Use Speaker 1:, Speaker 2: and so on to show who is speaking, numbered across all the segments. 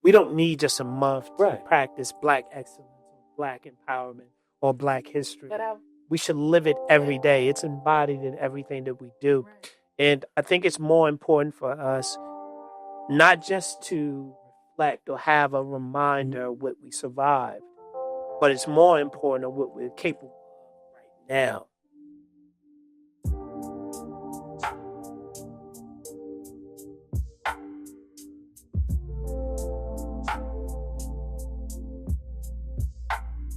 Speaker 1: We don't need just a month to
Speaker 2: Right.
Speaker 1: practice Black excellence or Black empowerment or Black history.
Speaker 3: But
Speaker 1: We should live it every day. It's embodied in everything that we do.
Speaker 3: Right.
Speaker 1: And I think it's more important for us not just to reflect or have a reminder of what we survived, but it's more important of what we're capable of right now.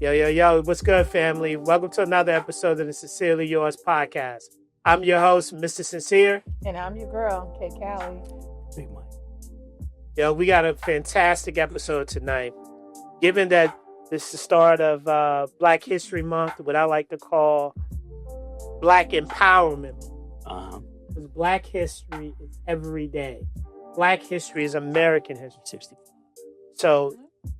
Speaker 1: Yo, what's good, family? Welcome to another episode of the Sencerely Yourz Podcast. I'm your host, Mr. Sencere.
Speaker 3: And I'm your girl, Calli.
Speaker 2: Big Mike.
Speaker 1: Yo, we got a fantastic episode tonight. Given that this is the start of Black History Month, what I like to call Black Empowerment Month. Because Black history is every day. Black history is American history.
Speaker 2: 65.
Speaker 1: So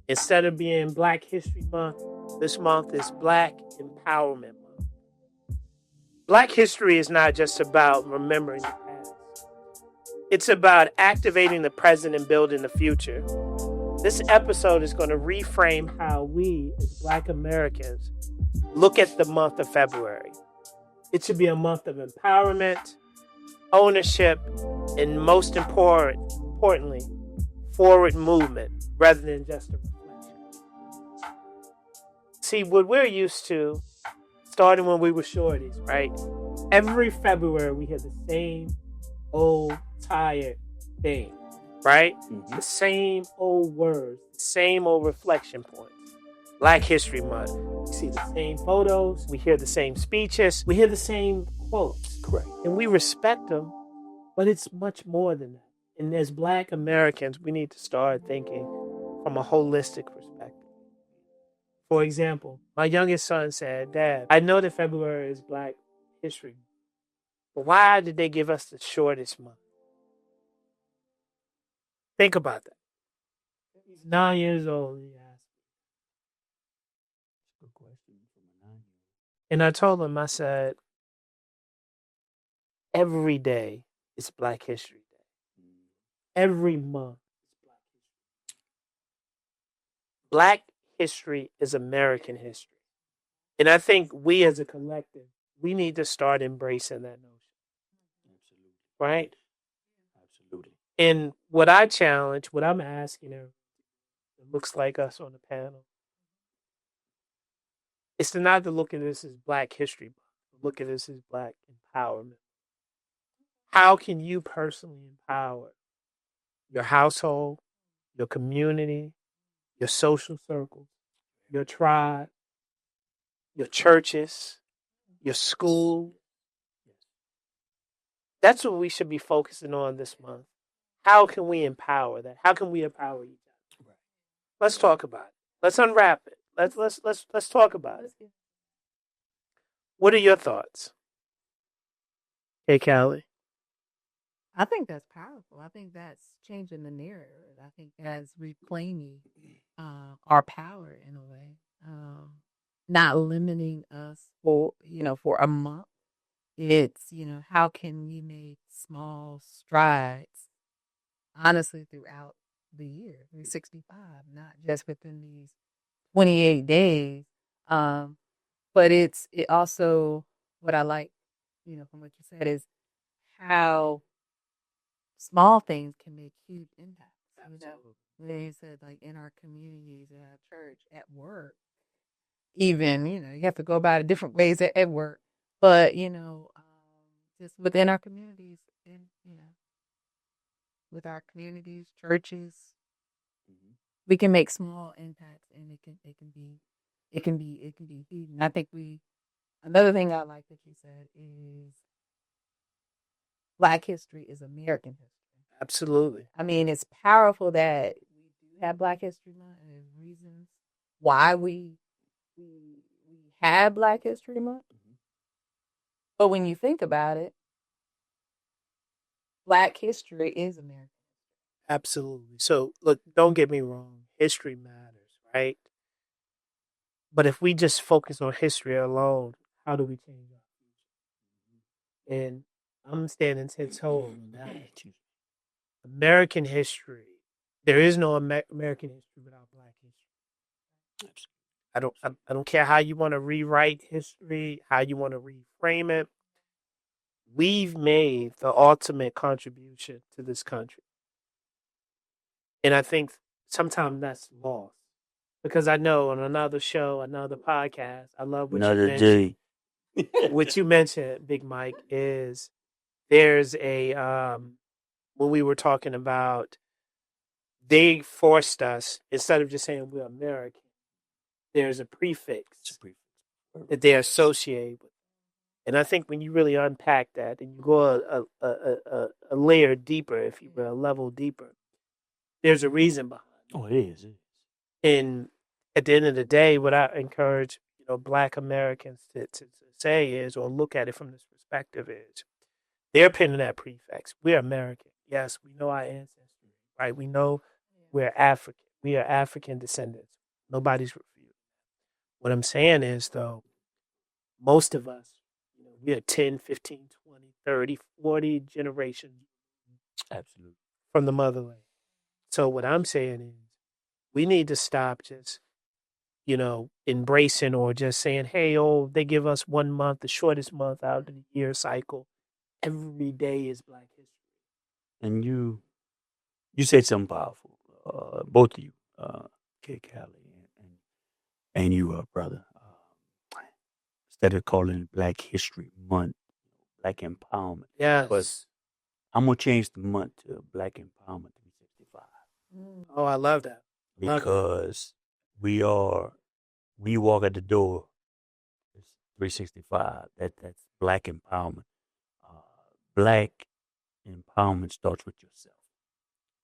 Speaker 1: instead of being Black History Month, this month is Black Empowerment Month. Black history is not just about remembering the past. It's about activating the present and building the future. This episode is going to reframe how we, as Black Americans, look at the month of February. It should be a month of empowerment, ownership, and most importantly, forward movement rather than just a reflection. See, what we're used to, starting when we were shorties, right? Every February, we hear the same old, tired thing, right?
Speaker 2: Mm-hmm.
Speaker 1: The same old words, the same old reflection points. Black History Month. We see the same photos, we hear the same speeches, we hear the same quotes.
Speaker 2: Correct.
Speaker 1: And we respect them, but it's much more than that. And as Black Americans, we need to start thinking from a holistic perspective. For example, my youngest son said, "Dad, I know that February is Black History Month, but why did they give us the shortest month?" Think about that. He's 9 years old. He asked.
Speaker 2: Good question from a 9-year-old.
Speaker 1: And I told him, I said, every day is Black History Day. Every month is Black History. Black history is American history. And I think we as a collective, we need to start embracing that notion.
Speaker 2: Absolutely.
Speaker 1: Right?
Speaker 2: Absolutely.
Speaker 1: And what I challenge, what I'm asking her, it looks like us on the panel, is to not to look at this as Black History Month, but look at this as Black empowerment. How can you personally empower your household, your community, your social circles, your tribe, your churches, your school? That's what we should be focusing on this month. How can we empower that? How can we empower each other?
Speaker 2: Right.
Speaker 1: Let's talk about it. Let's unwrap it. Let's talk about it. What are your thoughts? Hey, Calli.
Speaker 3: I think that's powerful. I think that's changing the narrative. I think that's reclaiming our power in a way, not limiting us for a month. It's how can we make small strides, honestly, throughout the year, 365, not just within these 28 days. But it also what I like, from what you said is how small things can make huge impacts. You said, like, in our communities, in our church, at work, even, you have to go about it different ways at work, but, just within our communities and, with our communities, churches, we can make small impacts, and it can be huge. And I think another thing I like that you said is Black history is American history.
Speaker 1: Absolutely.
Speaker 3: I mean, it's powerful that we do have Black History Month, and there's reasons why we have Black History Month.
Speaker 2: Mm-hmm.
Speaker 3: But when you think about it, Black history is American.
Speaker 1: Absolutely. So, look, don't get me wrong. History matters, right? But if we just focus on history alone, how do we change our future? And I'm standing 10 toes on that. American history There is no American history without Black history. I don't care how you want to rewrite history, how you want to reframe it. We've made the ultimate contribution to this country. And I think sometimes that's lost. Because I know on another show, another podcast, I love what
Speaker 2: Another
Speaker 1: you mentioned.
Speaker 2: day.
Speaker 1: What you mentioned, Big Mike, is there's a when we were talking about they forced us, instead of just saying we're American, there's a prefix that they associate with. And I think when you really unpack that and you go a layer deeper, if you will, a level deeper, there's a reason behind it.
Speaker 2: Oh, it is.
Speaker 1: And at the end of the day, what I encourage Black Americans to say is, or look at it from this perspective, is they're pinning that prefix. We're American. Yes, we know our ancestry, right? We know we're African. We are African descendants. Nobody's refuting. What I'm saying is, though, most of us, we are 10, 15, 20, 30, 40 generations
Speaker 2: Absolutely.
Speaker 1: from the motherland. So what I'm saying is we need to stop just, embracing or just saying, hey, they give us 1 month, the shortest month out of the year cycle. Every day is Black history.
Speaker 2: And you said something powerful, both of you, Calli and you, brother. Instead of calling it Black History Month, Black Empowerment.
Speaker 1: Yes.
Speaker 2: But I'm going to change the month to Black Empowerment 365.
Speaker 1: Oh, I love that.
Speaker 2: Because when you walk at the door, it's 365. That's Black Empowerment. Black Empowerment starts with yourself.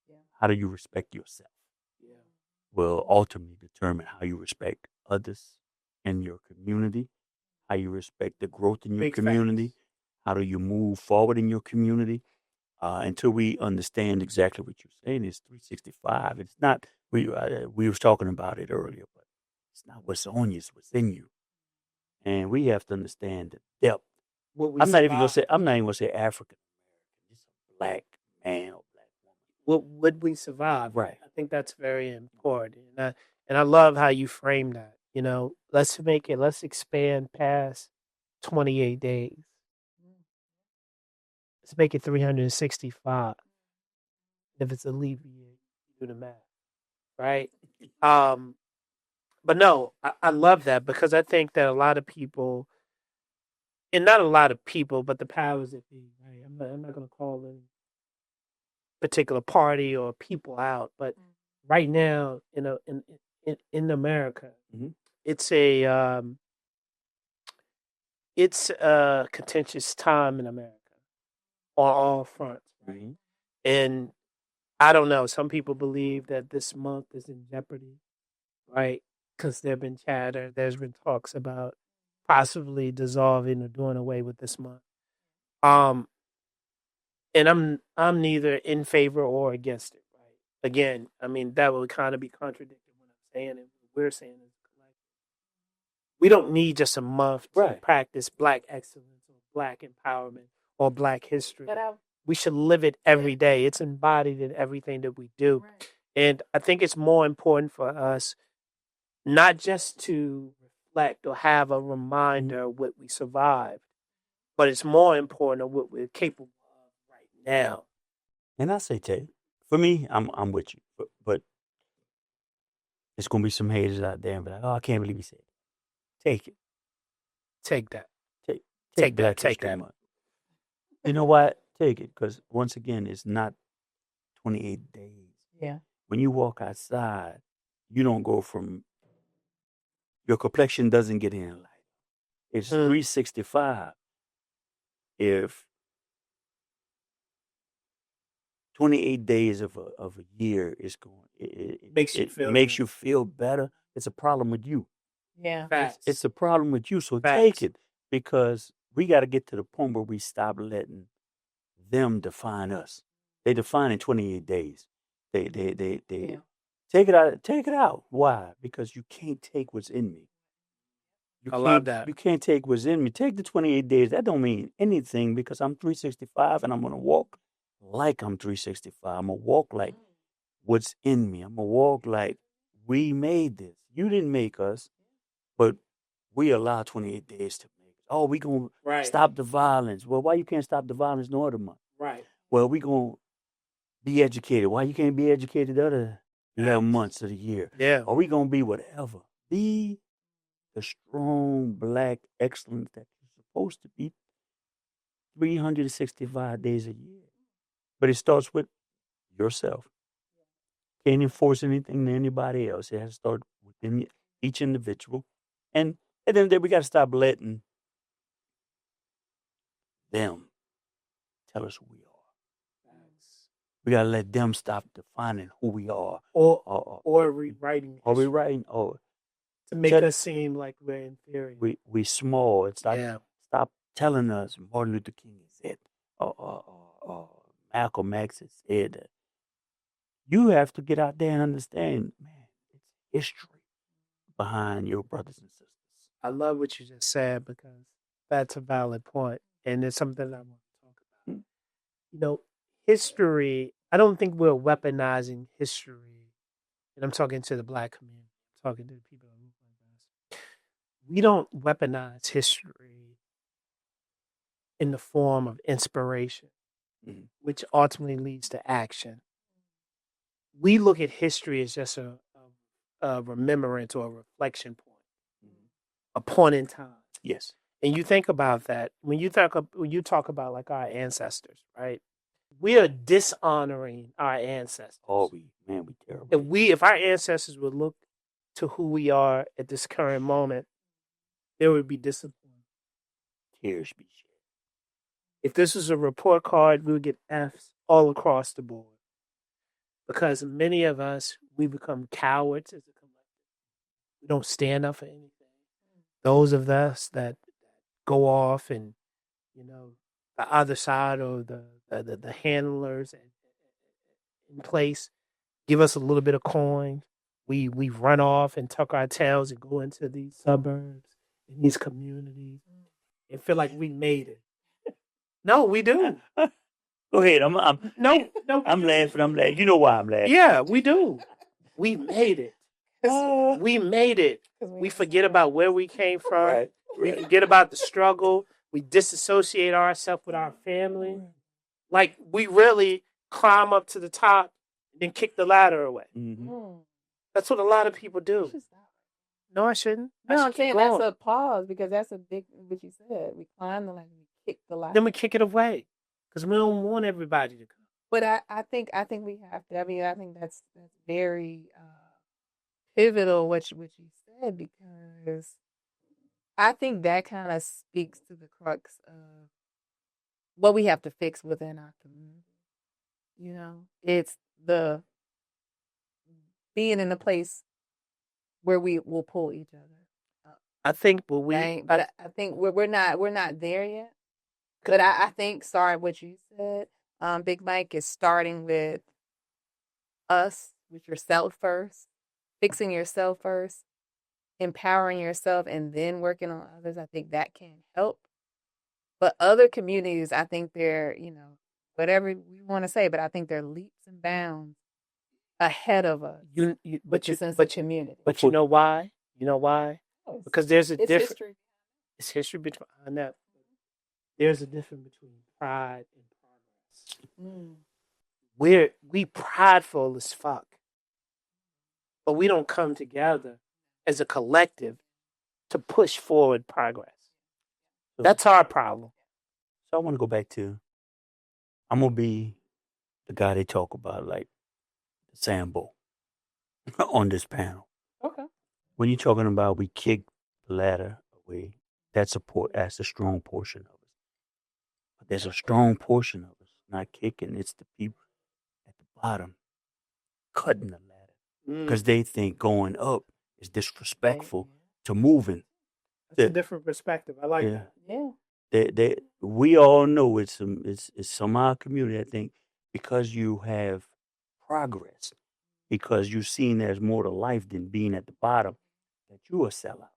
Speaker 3: Yeah.
Speaker 2: How do you respect yourself?
Speaker 1: Yeah.
Speaker 2: Will ultimately determine how you respect others in your community, how you respect the growth in your
Speaker 1: Big
Speaker 2: community,
Speaker 1: facts.
Speaker 2: how do you move forward in your community. Until we understand exactly what you're saying, it's 365. It's not, we was talking about it earlier, but it's not what's on you, it's what's in you. And we have to understand the depth. I'm not even going to say African American. Just a Black man or Black woman.
Speaker 1: Would we survive?
Speaker 2: Right.
Speaker 1: I think that's very important. And I love how you frame that. Let's expand past 28 days. Let's make it 365. If it's a leap year, you do the math, right? But no, I love that because I think that a lot of people, and not a lot of people, but the powers that be, right? I'm not going to call any particular party or people out, but right now, in America, it's a contentious time in America on all fronts, right? And I don't know. Some people believe that this month is in jeopardy, right? Because there's been talks about possibly dissolving or doing away with this month. And I'm neither in favor or against it, right? Again, I mean that would kind of be contradicting what I'm saying and what we're saying as a collective. We don't need just a month to practice Black excellence or Black empowerment or Black history. We should live it every day. It's embodied in everything that we do. Right. And I think it's more important for us not just to reflect or have a reminder of what we survived, but it's more important of what we're capable of right now.
Speaker 2: And I say, Tay, for me, I'm with you. But there's going to be some haters out there and be like, oh, I can't believe he said it. Take it.
Speaker 1: Take that.
Speaker 2: Take Black History Month. You know what? Take it, because once again, it's not 28 days.
Speaker 3: Yeah.
Speaker 2: When you walk outside, you don't go from, your complexion doesn't get any light. It's 365. If 28 days of a year is going, it makes you feel better. It's a problem with you.
Speaker 3: Yeah.
Speaker 2: It's a problem with you. So take it, because we got to get to the point where we stop letting them define us. They define in 28 days. They take it out. Take it out. Why? Because you can't take what's in me.
Speaker 1: I love that.
Speaker 2: You can't take what's in me. Take the 28 days. That don't mean anything, because I'm 365 and I'm going to walk like I'm 365. I'm going to walk like what's in me. I'm going to walk like we made this. You didn't make us, but we allow 28 days to make us. Oh, we going to stop the violence. Well, why you can't stop the violence no other month?
Speaker 1: Right.
Speaker 2: Well, we going to be educated. Why you can't be educated the other 11 months of the year?
Speaker 1: Yeah.
Speaker 2: Are we going to be whatever? Be the strong, black excellence that you're supposed to be 365 days a year. But it starts with yourself. Can't enforce anything to anybody else. It has to start within each individual. And at the end of the day, we got to stop letting them tell us who we are. We got to let them stop defining who we are.
Speaker 1: Or rewriting.
Speaker 2: Or rewriting. Or
Speaker 1: to make us seem like we're inferior.
Speaker 2: We small. It's like, stop telling us Martin Luther King said, or Malcolm X has said that. You have to get out there and understand, man, it's history behind your brothers and sisters.
Speaker 1: I love what you just said because that's a valid point, and it's something I want to talk about. You know, history, I don't think we're weaponizing history, and I'm talking to the Black community, I'm talking to the people who look like us. We don't weaponize history in the form of inspiration, which ultimately leads to action. We look at history as just a remembrance or a reflection point, a point in time.
Speaker 2: Yes.
Speaker 1: And you think about that when you talk about like our ancestors, right? We are dishonoring our ancestors.
Speaker 2: Oh, we terrible.
Speaker 1: If our ancestors would look to who we are at this current moment, there would be disappointment.
Speaker 2: Tears be shed.
Speaker 1: If this was a report card, we would get F's all across the board. Because many of us, we become cowards as a collective. We don't stand up for anything. Those of us that go off and, the other side or the handlers in place give us a little bit of coin. We run off and tuck our tails and go into these suburbs and these communities and feel like we made it. No, we do.
Speaker 2: Go ahead. I'm
Speaker 1: laughing.
Speaker 2: I'm laughing. You know why I'm laughing.
Speaker 1: Yeah, we do. We made it. We made it. We forget about where we came from.
Speaker 2: Right.
Speaker 1: We forget about the struggle. We disassociate ourselves with our family. Like we really climb up to the top and then kick the ladder away.
Speaker 2: Mm-hmm.
Speaker 1: That's what a lot of people do. No, I shouldn't.
Speaker 3: No, I'm saying that's a pause because that's a big, what you said. We climb the ladder, we kick the ladder.
Speaker 1: Then we kick it away because we don't want everybody to come.
Speaker 3: But I think we have to. I mean, I think that's very pivotal what you said, because I think that kind of speaks to the crux of what we have to fix within our community. It's the being in a place where we will pull each other up.
Speaker 1: I think,
Speaker 3: but I think we're not there yet. But I think, sorry, what you said, Big Mike, is starting with us, with yourself first, fixing yourself first, empowering yourself, and then working on others. I think that can help. But other communities, I think they're, whatever we want to say, but I think they're leaps and bounds ahead of us. Community.
Speaker 1: But you know why? Because there's a difference.
Speaker 3: History.
Speaker 1: It's history behind that. There's a difference between pride and progress. We prideful as fuck, but we don't come together as a collective to push forward progress. That's our problem.
Speaker 2: So I want to go back to, I'm going to be the guy they talk about, like the Sambo on this panel.
Speaker 3: Okay.
Speaker 2: When you're talking about we kick the ladder away, that's a strong portion of us. But there's a strong portion of us not kicking. It's the people at the bottom cutting the ladder because they think going up is disrespectful to moving.
Speaker 1: That's a different perspective. I like that.
Speaker 3: Yeah.
Speaker 2: We all know it's some of our community, I think, because you have progress, because you've seen there's more to life than being at the bottom, that you a sellout.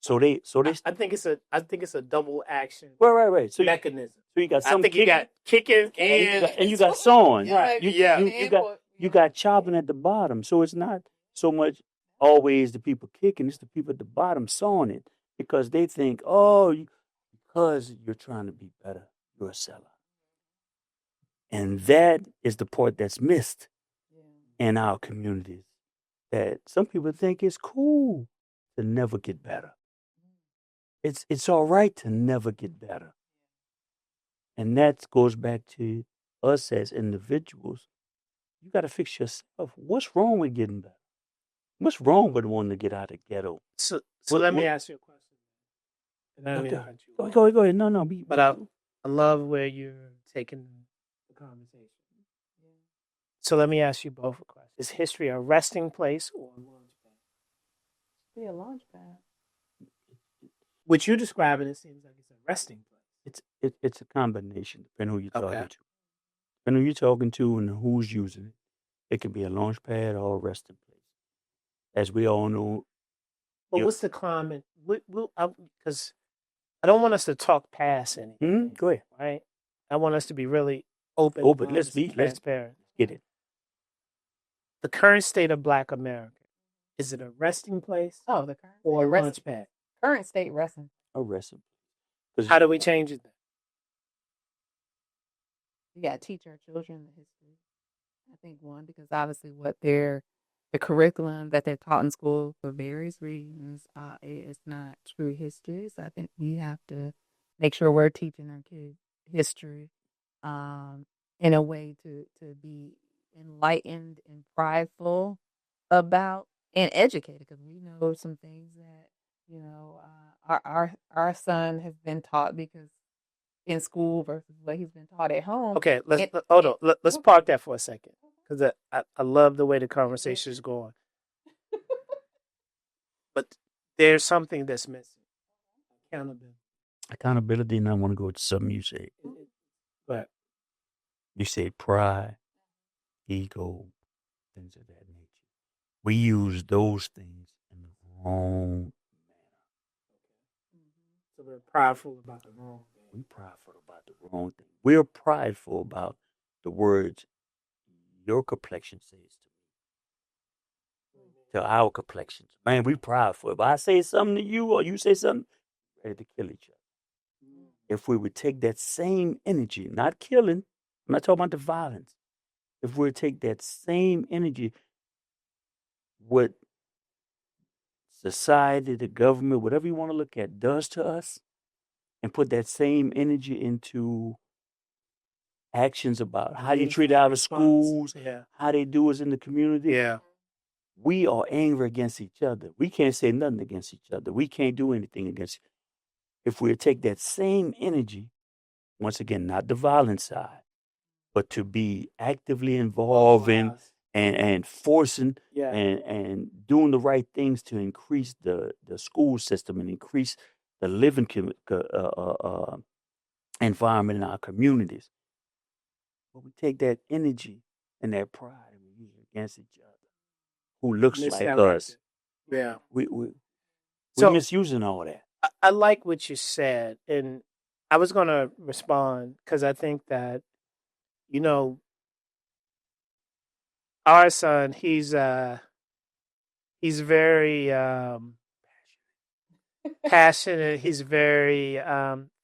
Speaker 2: So they. I
Speaker 1: think it's a double action.
Speaker 2: Right. So
Speaker 1: mechanism.
Speaker 2: So you got some.
Speaker 1: I think you got kicking
Speaker 2: and you got sawing.
Speaker 1: Right.
Speaker 2: You you got chopping at the bottom. So it's not so much always the people kicking, it's the people at the bottom sawing it because they think, because you're trying to be better, you're a seller. And that is the part that's missed in our communities. That some people think it's cool to never get better. It's all right to never get better. And that goes back to us as individuals. You got to fix yourself. What's wrong with getting better? What's wrong with wanting to get out of the ghetto?
Speaker 1: So let me ask you a question. And I don't mean to cut you off.
Speaker 2: Go ahead. No.
Speaker 1: But I love where you're taking the conversation. So let me ask you both a question. Is history a resting place or a launch pad?
Speaker 3: Be a launch pad.
Speaker 1: What you're describing, it seems like it's a resting place.
Speaker 2: It's a combination, depending on who you're talking to. Depending on who you're talking to and who's using it. It can be a launch pad or a resting place. As we all know.
Speaker 1: But what's the common? Because I don't want us to talk past anything.
Speaker 2: Go ahead.
Speaker 1: Right? I want us to be really open.
Speaker 2: Let's be
Speaker 1: transparent.
Speaker 2: Get it.
Speaker 1: The current state of Black America, is it a resting place?
Speaker 3: Oh, the current
Speaker 1: or a launch pad?
Speaker 3: Current state resting.
Speaker 2: A resting.
Speaker 1: How do we change it then?
Speaker 3: You got to teach our children the history. I think one, because obviously the curriculum that they're taught in school for various reasons, it's not true history. So I think we have to make sure we're teaching our kids history in a way to be enlightened and prideful about and educated, because we know some things that our son has been taught because in school versus what he's been taught at home.
Speaker 1: Okay, hold on. Let's park that for a second, because I love the way the conversation is going. But there's something that's missing.
Speaker 2: Accountability, and I want to go to something you said.
Speaker 1: But
Speaker 2: you said pride, ego, things of that nature. We use those things in the wrong manner.
Speaker 1: So we're prideful about the wrong thing.
Speaker 2: We're prideful about the wrong thing. We're prideful about the words your complexion says to me. To our complexions. Man, we prideful. If I say something to you or you say something, we're ready to kill each other. If we would take that same energy, not killing, I'm not talking about the violence. If we would take that same energy, what society, the government, whatever you want to look at, does to us, and put that same energy into actions about how you treat our schools, how they do us in the community.
Speaker 1: Yeah.
Speaker 2: We are angry against each other. We can't say nothing against each other. We can't do anything against each other. If we take that same energy, once again, not the violent side, but to be actively involving and forcing and doing the right things to increase the school system and increase the living environment in our communities. But we take that energy and that pride and we use it against each other, who looks like us.
Speaker 1: Yeah.
Speaker 2: We're misusing all that.
Speaker 1: I like what you said, and I was going to respond because I think that, our son, he's very passionate. He's very,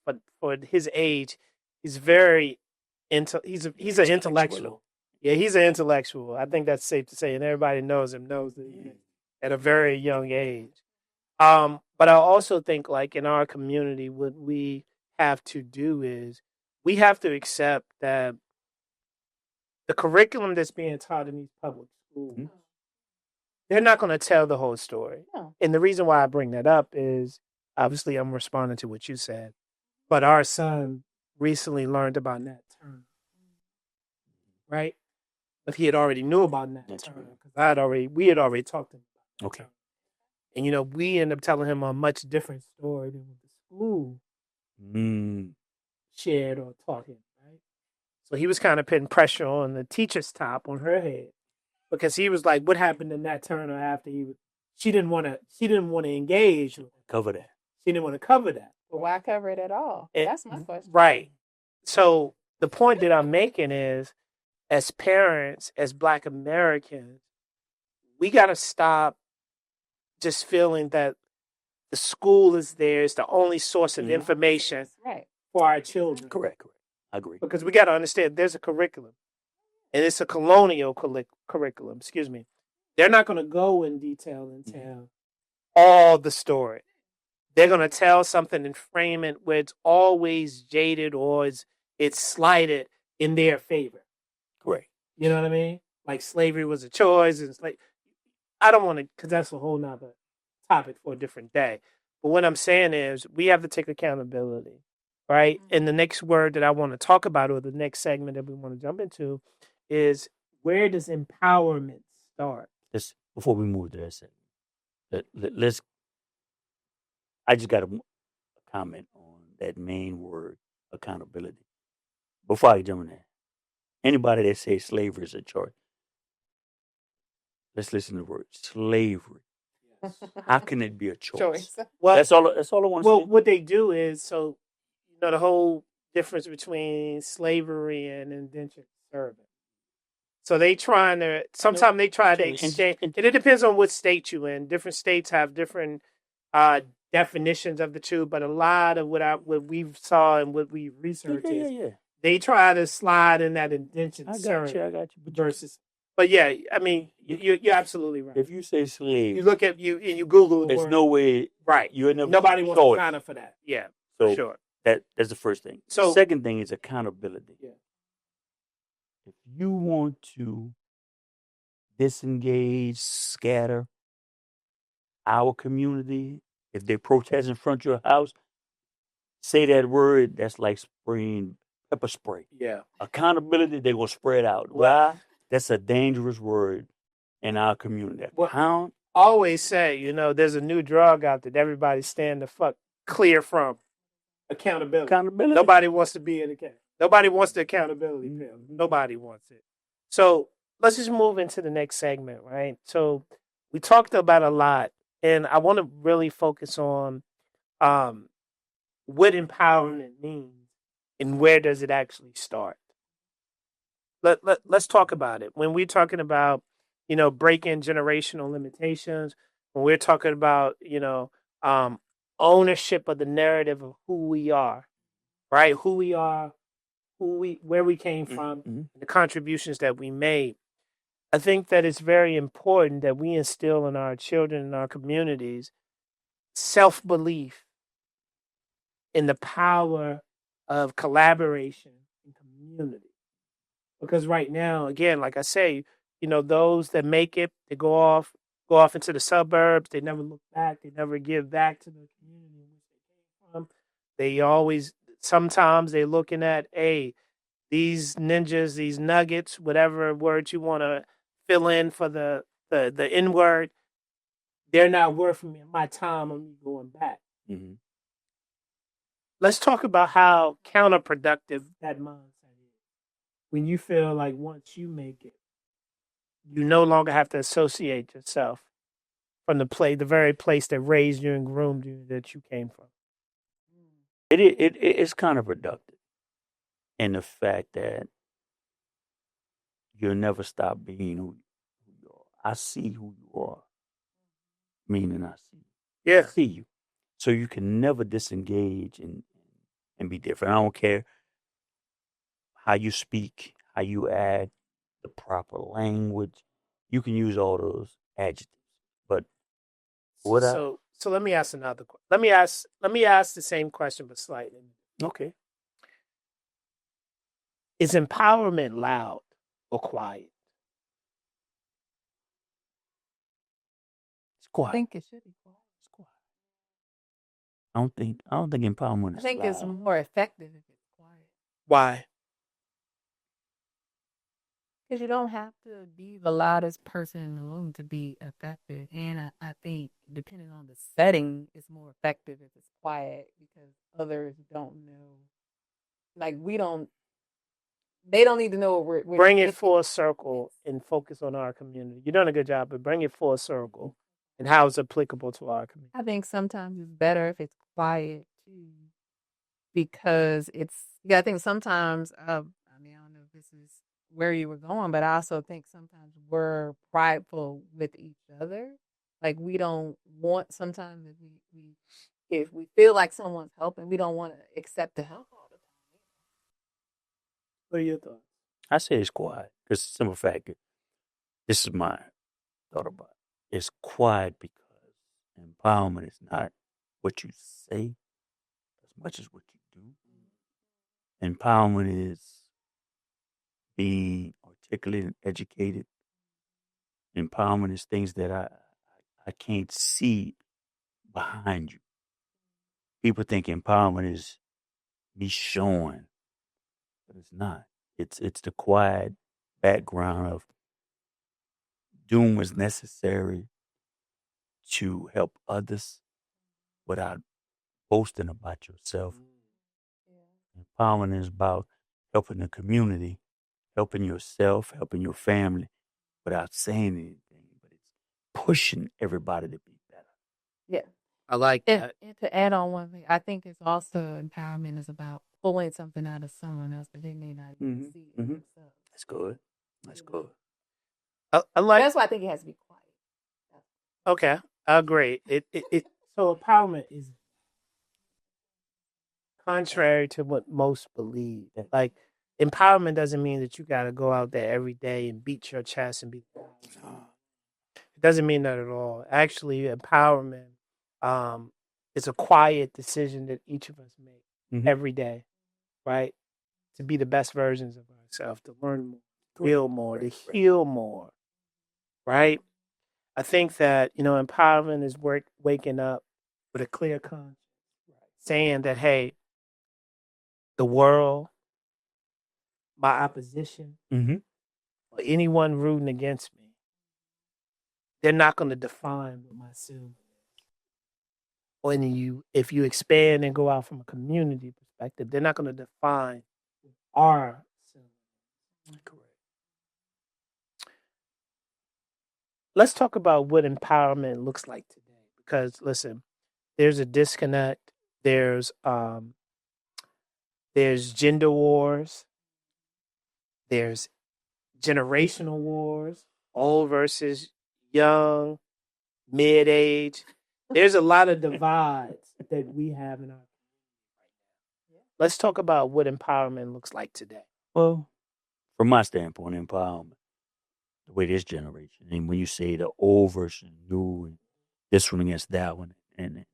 Speaker 1: but for his age, he's very he's an intellectual. Yeah, he's an intellectual. I think that's safe to say, and everybody knows him, knows that at a very young age. But I also think, like, in our community, what we have to do is we have to accept that the curriculum that's being taught in these public schools, they're not going to tell the whole story.
Speaker 3: No.
Speaker 1: And the reason why I bring that up is, obviously, I'm responding to what you said, but our son recently learned about Nat Turner, right? But he had already knew about Nat Turner because we had already talked to him about Nat Turner. And, we end up telling him a much different story than what the school shared or taught him, right? So he was kind of putting pressure on the teacher's top, on her head, because he was like, what happened to Nat Turner after she didn't want to engage.
Speaker 2: Cover that.
Speaker 1: She didn't want to cover that.
Speaker 3: But why cover it at all? That's my question.
Speaker 1: Right. So the point that I'm making is as parents, as Black Americans, we got to stop just feeling that the school is there, is the only source of information for our children.
Speaker 2: Correct. I agree.
Speaker 1: Because we got to understand there's a curriculum, and it's a colonial curriculum. Excuse me. They're not going to go in detail and tell all the story. They're going to tell something and frame it where it's always jaded or it's slighted in their favor.
Speaker 2: Correct.
Speaker 1: You know what I mean? Like slavery was a choice, and I don't want to, because that's a whole nother topic for a different day. But what I'm saying is we have to take accountability, right? And the next word that I want to talk about, or the next segment that we want to jump into, is where does empowerment start?
Speaker 2: Before we move to that segment, let's. I just got a comment on that main word, accountability. Before I jump in there, anybody that says slavery is a choice, let's listen to the word slavery. How can it be a choice?
Speaker 1: Well,
Speaker 2: that's all I want to say.
Speaker 1: Well, what they do is, so the whole difference between slavery and indentured servant. So sometimes they try to exchange, and it depends on what state you're in. Different states have different definitions of the two, but a lot of what we've saw and what we researched is they try to slide in that indentured servant.
Speaker 2: I got you.
Speaker 1: Versus, but yeah, I mean, you're absolutely right.
Speaker 2: If you say slave,
Speaker 1: you look at and you Google.
Speaker 2: There's no way,
Speaker 1: right? Nobody wants to sign up for that. Yeah,
Speaker 2: so
Speaker 1: for sure.
Speaker 2: That's the first thing. So, the second thing is accountability.
Speaker 1: Yeah.
Speaker 2: If you want to disengage, scatter our community, if they protest in front of your house, say that word. That's like spraying pepper spray.
Speaker 1: Yeah.
Speaker 2: Accountability, they're going to spread out. Why? That's a dangerous word in our community.
Speaker 1: I always say, there's a new drug out that everybody's staying the fuck clear from. Accountability. Nobody wants to be in the Nobody wants the accountability pill. Nobody wants it. So let's just move into the next segment, right? So we talked about a lot, and I want to really focus on what empowerment means and where does it actually start. Let's talk about it. When we're talking about, breaking generational limitations, when we're talking about, ownership of the narrative of who we are, right? Who we are, where we came from, the contributions that we made. I think that it's very important that we instill in our children and our communities self-belief in the power of collaboration and community. Because right now, again, like I say, those that make it, they go off into the suburbs. They never look back. They never give back to the community in which they came from. They always, sometimes they're looking at, these ninjas, these nuggets, whatever word you want to fill in for the N word, they're not worth my time of me going back.
Speaker 2: Mm-hmm.
Speaker 1: Let's talk about how counterproductive that mindset is. When you feel like once you make it, you no longer have to associate yourself from the very place that raised you and groomed you that you came from.
Speaker 2: It's counterproductive in the fact that you'll never stop being who you are. I see who you are, meaning I see you.
Speaker 1: Yeah.
Speaker 2: I see you. So you can never disengage and be different. I don't care how you speak, how you act, the proper language. You can use all those adjectives. But
Speaker 1: so let me ask another question. Let me ask the same question but slightly.
Speaker 2: Okay.
Speaker 1: Is empowerment loud or quiet?
Speaker 2: It's quiet.
Speaker 3: I think it should be quiet.
Speaker 2: It's quiet. I don't think empowerment is loud.
Speaker 3: I think it's more effective if it's quiet.
Speaker 1: Why?
Speaker 3: Because you don't have to be the loudest person in the room to be effective. And I think depending on the setting, it's more effective if it's quiet because others don't know. Like they don't need to know we're
Speaker 1: bring it full circle and focus on our community. You're doing a good job, but bring it full circle and how it's applicable to our community.
Speaker 3: I think sometimes it's better if it's quiet too, because I think sometimes, I don't know if this is where you were going, but I also think sometimes we're prideful with each other. Like we don't want sometimes if we feel like someone's helping, we don't want to accept the help all the time.
Speaker 1: What are your thoughts?
Speaker 2: I say it's quiet because simple fact, this is my thought about it. It's quiet because empowerment is not what you say as much as what you do. Empowerment is being articulate and educated. Empowerment is things that I can't see behind you. People think empowerment is me showing, but it's not. It's the quiet background of doing what's necessary to help others without boasting about yourself. Empowerment is about helping the community, helping yourself, helping your family without saying anything, but it's pushing everybody to be better.
Speaker 3: Yeah.
Speaker 1: I like that.
Speaker 3: And to add on one thing, I think it's also empowerment is about pulling something out of someone else that they may not even see in themselves.
Speaker 2: That's good. That's good.
Speaker 1: I like.
Speaker 3: That's why I think it has to be quiet.
Speaker 1: Okay, I agree. So empowerment is contrary to what most believe. Like empowerment doesn't mean that you got to go out there every day and beat your chest and be. It doesn't mean that at all. Actually, empowerment is a quiet decision that each of us make every day, right? To be the best versions of ourselves, to learn more, to feel more, to heal more, right? I think that, empowerment is waking up with a clear conscience, saying that, hey, the world, my opposition, or anyone rooting against me, they're not going to define what my symbol is. When if you expand and go out from a community perspective, they're not going to define our symbol. Correct. Let's talk about what empowerment looks like today. Because listen, there's a disconnect. There's gender wars. There's generational wars, old versus young, mid-age. There's a lot of divides that we have in our community right now. Let's talk about what empowerment looks like today.
Speaker 2: Well, from my standpoint, empowerment, the way this generation, and when you say the old versus new, and this one against that one, and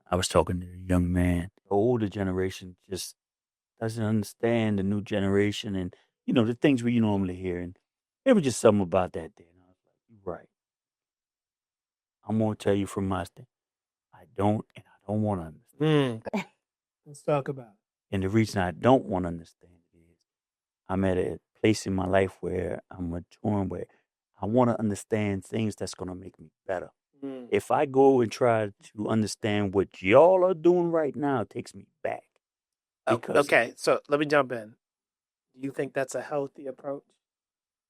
Speaker 2: I was talking to a young man, the older generation just doesn't understand the new generation and, the things we normally hear. And it was just something about that day. And I was like, you're right. I'm going to tell you from my standpoint, I don't want to understand.
Speaker 1: Let's talk about it.
Speaker 2: And the reason I don't want to understand it is I'm at a place in my life where I'm maturing, where I want to understand things that's going to make me better. If I go and try to understand what y'all are doing right now, it takes me back.
Speaker 1: Okay, so let me jump in. Do you think that's a healthy approach?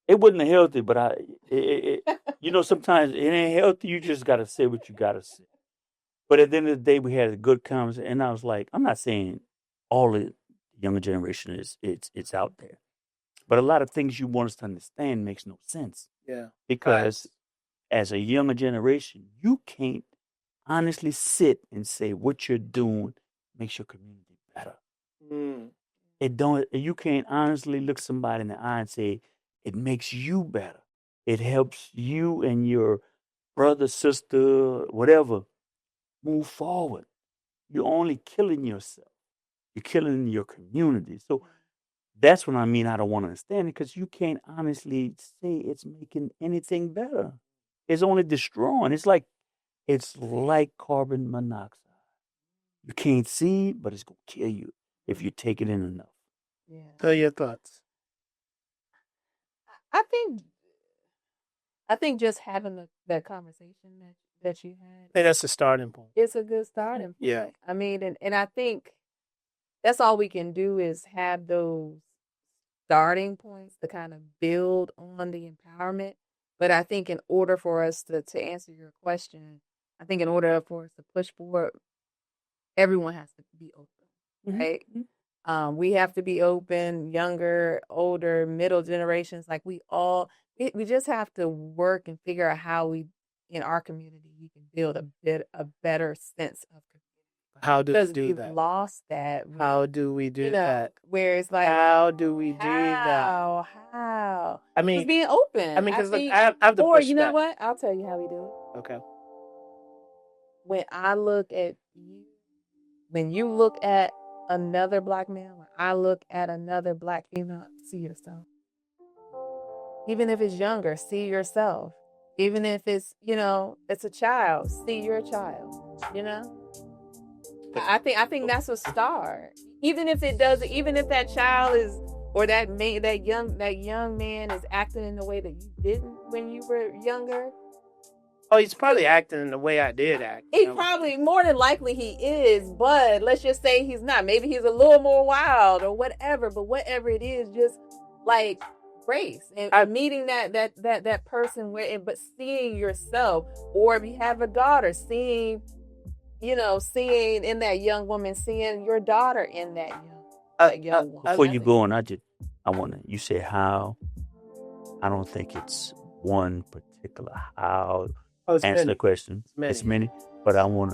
Speaker 2: It wasn't healthy, but sometimes it ain't healthy. You just got to say what you got to say. But at the end of the day, we had a good conversation, and I was like, I'm not saying all the younger generation it's out there, but a lot of things you want us to understand makes no sense.
Speaker 1: Yeah,
Speaker 2: because as a younger generation, you can't honestly sit and say what you're doing makes your community better. You can't honestly look somebody in the eye and say it makes you better. It helps you and your brother, sister, whatever, move forward. You're only killing yourself. You're killing your community. So that's what I mean. I don't want to understand it because you can't honestly say it's making anything better. It's only destroying. It's like carbon monoxide. You can't see it, but it's going to kill you if you take it in enough.
Speaker 3: Yeah.
Speaker 1: Tell your thoughts.
Speaker 3: I think just having that conversation that you had.
Speaker 1: I think that's the starting point.
Speaker 3: It's a good starting point.
Speaker 1: Yeah.
Speaker 3: I mean, and I think that's all we can do is have those starting points to kind of build on the empowerment. But I think in order for us to answer your question, I think in order for us to push forward, everyone has to be open, right? We have to be open, younger, older, middle generations. Like we just have to work and figure out how in our community, we can build a better sense of community.
Speaker 1: How do we
Speaker 3: Because
Speaker 1: do
Speaker 3: we've
Speaker 1: that?
Speaker 3: lost that.
Speaker 1: How do we do that?
Speaker 3: Where it's like,
Speaker 1: how do we do that?
Speaker 3: How?
Speaker 1: I mean,
Speaker 3: Just being open.
Speaker 1: I mean, because
Speaker 3: think,
Speaker 1: I have to
Speaker 3: or
Speaker 1: push
Speaker 3: you know
Speaker 1: back.
Speaker 3: what? I'll tell you how we do it.
Speaker 1: Okay.
Speaker 3: When I look at you, when you look at another Black man, when I look at another Black female, see yourself. Even if it's younger, see yourself. Even if it's, it's a child, see your child, I think that's a start. Even if that child is, or that young man is acting in the way that you didn't when you were younger.
Speaker 1: Oh, he's probably acting in the way I did act.
Speaker 3: He probably, more than likely he is, but let's just say he's not. Maybe he's a little more wild or whatever, but whatever it is, just like grace and meeting that person but seeing yourself, or if you have a daughter, seeing in that young woman, seeing your daughter in that young woman.
Speaker 2: Before you go on, you say how. I don't think it's one particular how. Answer the question. It's many. But one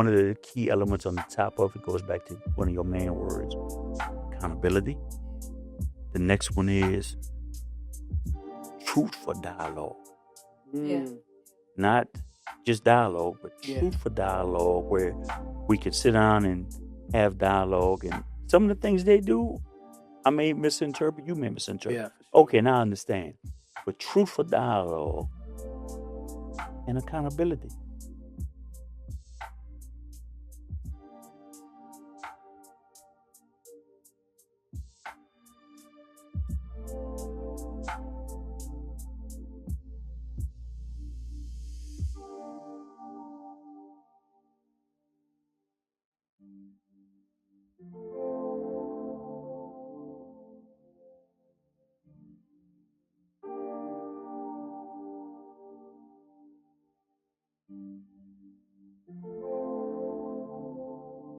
Speaker 2: of the key elements on the top of it goes back to one of your main words, accountability. The next one is truth for dialogue.
Speaker 3: Yeah.
Speaker 2: Not just dialogue, but truth for dialogue, where we can sit down and have dialogue. And some of the things they do, I may misinterpret, you may misinterpret.
Speaker 1: Yeah.
Speaker 2: Okay, now I understand. But truth for dialogue and accountability.